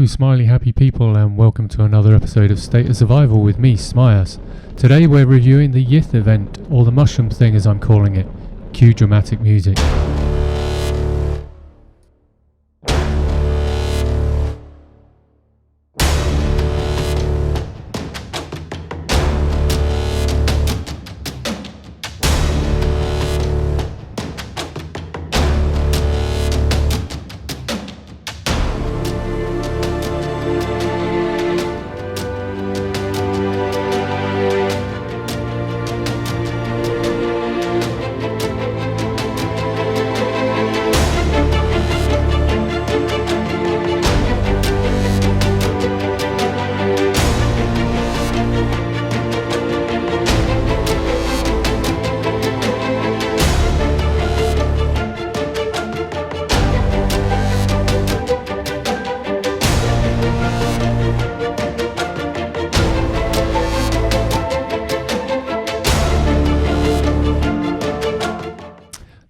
Hello, smiley happy people, and welcome to another episode of State of Survival with me, Smias. Today we're reviewing the YITH event, or the mushroom thing as I'm calling it. Cue dramatic music.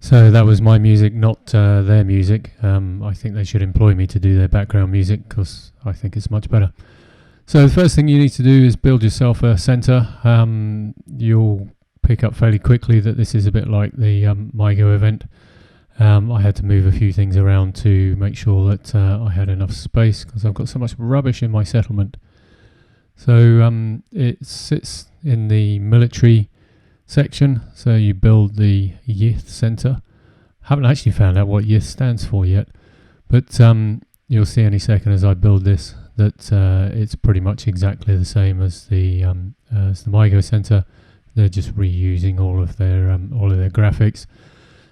So that was my music, not their music. I think they should employ me to do their background music because I think it's much better. So the first thing you need to do is build yourself a center. You'll pick up fairly quickly that this is a bit like the MIGO event. I had to move a few things around to make sure that I had enough space because I've got so much rubbish in my settlement. So it sits in the military section, so you build the YITH center. Haven't actually found out what YITH stands for yet, but you'll see any second as I build this that it's pretty much exactly the same as the MIGO center. They're just reusing all of their graphics,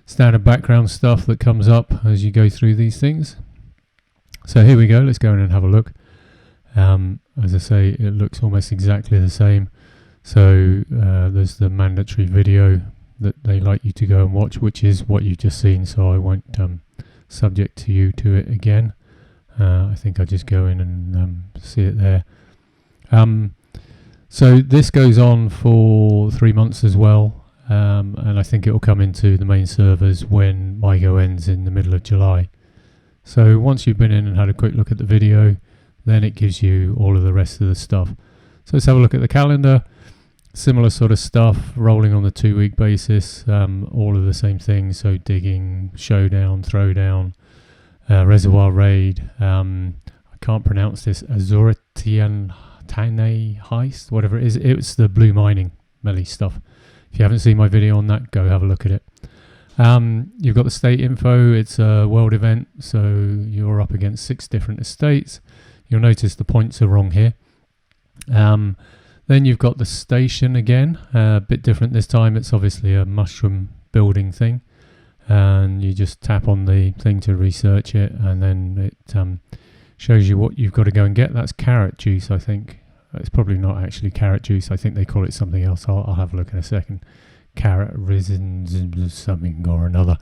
standard background stuff that comes up as you go through these things. So here we go. Let's go in and have a look. As I say, it looks almost exactly the same. So there's the mandatory video that they like you to go and watch, which is what you've just seen, so I won't subject you to it again. I think I'll just go in and see it there. So this goes on for 3 months as well, and I think it will come into the main servers when MIGO ends in the middle of July. So once you've been in and had a quick look at the video, then it gives you all of the rest of the stuff. So let's have a look at the calendar. Similar sort of stuff, rolling on the 2-week basis, all of the same things. So digging, showdown, throwdown, reservoir raid. I can't pronounce this. Azoritian Tane heist, whatever it is. It's the blue mining melee stuff. If you haven't seen my video on that, go have a look at it. You've got the state info. It's a world event, so you're up against 6 different estates. You'll notice the points are wrong here. Then you've got the station again, a bit different this time. It's obviously a mushroom building thing, and you just tap on the thing to research it, and then it shows you what you've got to go and get. That's carrot juice, I think. It's probably not actually carrot juice. I think they call it something else. I'll have a look in a second. Carrot resin something or another.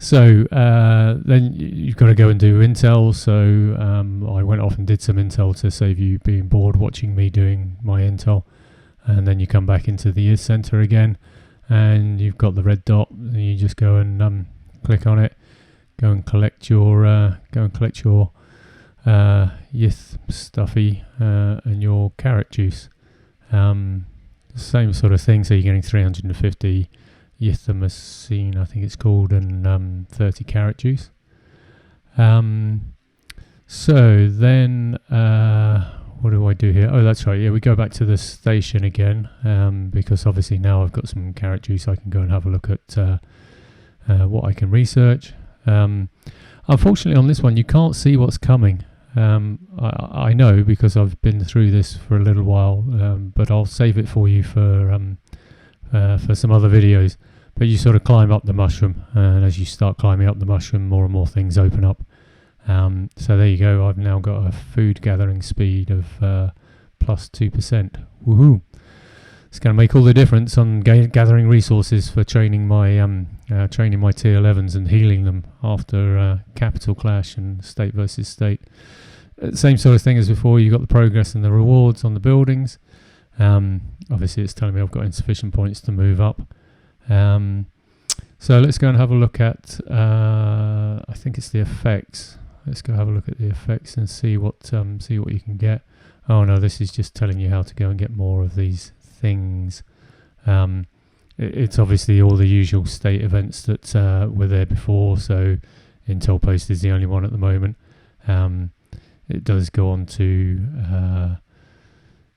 So then you've got to go and do intel. So I went off and did some intel to save you being bored watching me doing my intel. And then you come back into the YITH center again, and you've got the red dot. And you just go and click on it. Go and collect your YITH stuffy and your carrot juice. Same sort of thing. So you're getting 350. YITH, I think it's called, and 30 carrot juice. So then, what do I do here? Oh, that's right. Yeah, we go back to the station again, because obviously now I've got some carrot juice. I can go and have a look at what I can research. Unfortunately, on this one, you can't see what's coming. I know because I've been through this for a little while, but I'll save it for you for some other videos. But you sort of climb up the mushroom, and as you start climbing up the mushroom, more and more things open up. So there you go. I've now got a food gathering speed of plus 2%. Woohoo! It's going to make all the difference on gathering resources for training my tier 11s and healing them after capital clash and state versus state. Same sort of thing as before. You've got the progress and the rewards on the buildings. Obviously, it's telling me I've got insufficient points to move up. So let's go and have a look at, I think it's the effects. let's go have a look at the effects and see what you can get. Oh no, this is just telling you how to go and get more of these things. It's obviously all the usual state events that were there before, so Intel Post is the only one at the moment. It does go on to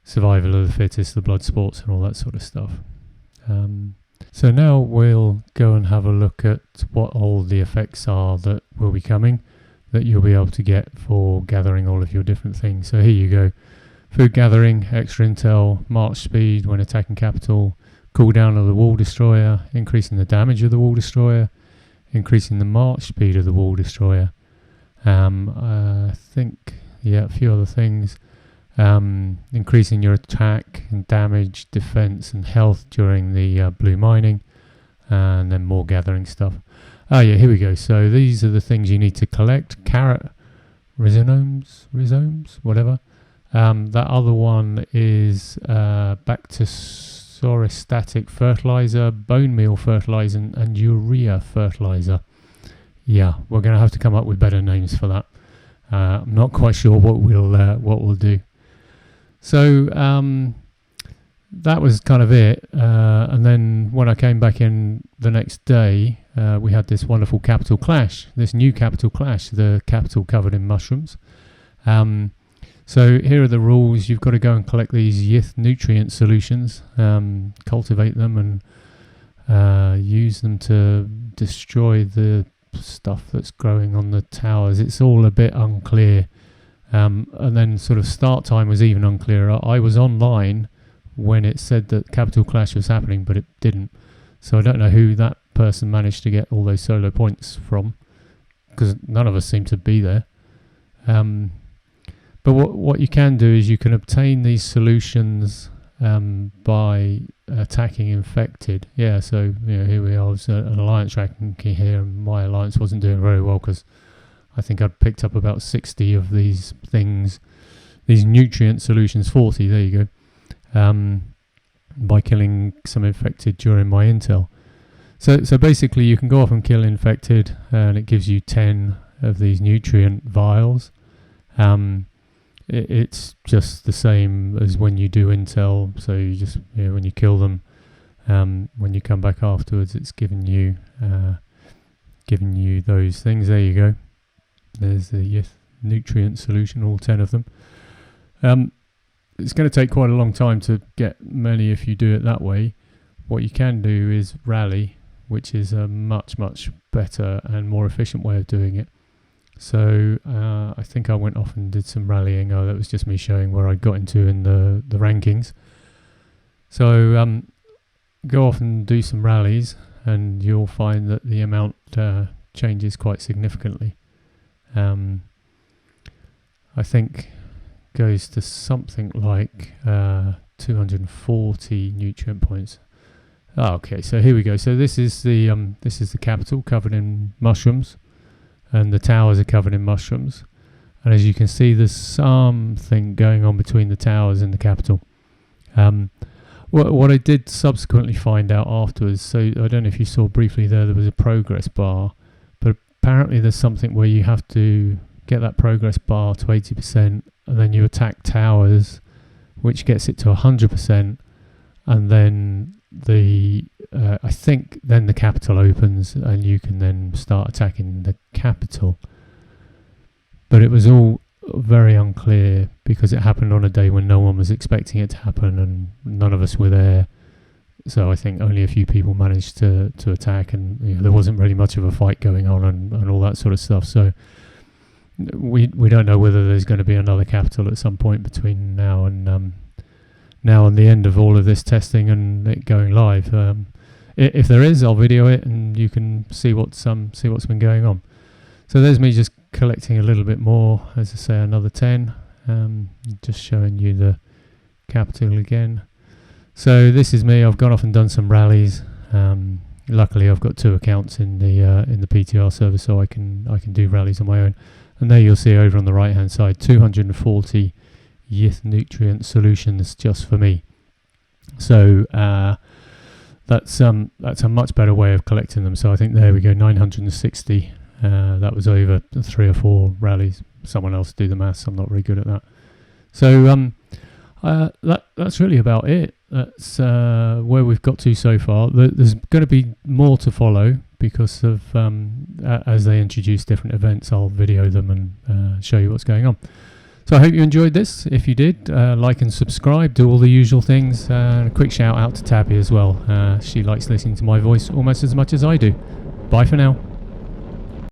survival of the fittest, the blood sports and all that sort of stuff. So now we'll go and have a look at what all the effects are that will be coming, that you'll be able to get for gathering all of your different things. So here you go. Food gathering, extra intel, march speed when attacking capital, cooldown of the wall destroyer, increasing the damage of the wall destroyer, increasing the march speed of the wall destroyer. I think, a few other things. Increasing your attack and damage, defense and health during the blue mining, and then more gathering stuff. Here we go. So these are the things you need to collect. Carrot, rhizomes, whatever. That other one is bacteriostatic fertilizer, bone meal fertilizer, and urea fertilizer. Yeah, we're going to have to come up with better names for that. I'm not quite sure what we'll do. So that was kind of it. And then when I came back in the next day, we had this wonderful capital clash, this new capital clash, the capital covered in mushrooms. So here are the rules. You've got to go and collect these YITH nutrient solutions, cultivate them and use them to destroy the stuff that's growing on the towers. It's all a bit unclear. And then sort of start time was even unclear. I was online when it said that Capital Clash was happening, but it didn't. So I don't know who that person managed to get all those solo points from, because none of us seem to be there. But what you can do is you can obtain these solutions by attacking infected. Yeah, so here we are. There's an alliance ranking here, and my alliance wasn't doing very well because I think I'd picked up about 60 of these things, these nutrient solutions, 40, there you go, by killing some infected during my intel. So basically you can go off and kill infected, and it gives you 10 of these nutrient vials. It's just the same as when you do intel, so you just, when you kill them, when you come back afterwards, it's giving you those things. There you go. There's the YITH nutrient solution, all 10 of them. It's going to take quite a long time to get many if you do it that way. What you can do is rally, which is a much, much better and more efficient way of doing it. So I think I went off and did some rallying. That was just me showing where I got into in the rankings. So go off and do some rallies, and you'll find that the amount changes quite significantly. I think goes to something like 240 nutrient points. Okay, so here we go. So this is the capital covered in mushrooms, and the towers are covered in mushrooms. And as you can see, there's something going on between the towers and the capital. What I did subsequently find out afterwards, so I don't know if you saw briefly there was a progress bar, but apparently there's something where you have to get that progress bar to 80%, and then you attack towers, which gets it to 100%, and then I think then the capital opens, and you can then start attacking the capital. But it was all very unclear because it happened on a day when no one was expecting it to happen, and none of us were there. So I think only a few people managed to attack, and there wasn't really much of a fight going on and all that sort of stuff. So we don't know whether there's going to be another capital at some point between now and the end of all of this testing and it going live. If there is, I'll video it and you can see what's been going on. So there's me just collecting a little bit more, as I say, another 10. Just showing you the capital again. So this is me. I've gone off and done some rallies. Luckily, I've got 2 accounts in the PTR server, so I can do rallies on my own. And there you'll see over on the right hand side 240 YITH nutrient solutions just for me. So that's a much better way of collecting them. So I think there we go, 960 That was over 3 or 4 rallies. Someone else do the maths. I'm not very good at that. So that's really about it. That's where we've got to so far. There's going to be more to follow because of as they introduce different events, I'll video them and show you what's going on. So I hope you enjoyed this. If you did, like and subscribe, do all the usual things. A quick shout out to Tabby as well. She likes listening to my voice almost as much as I do. Bye for now.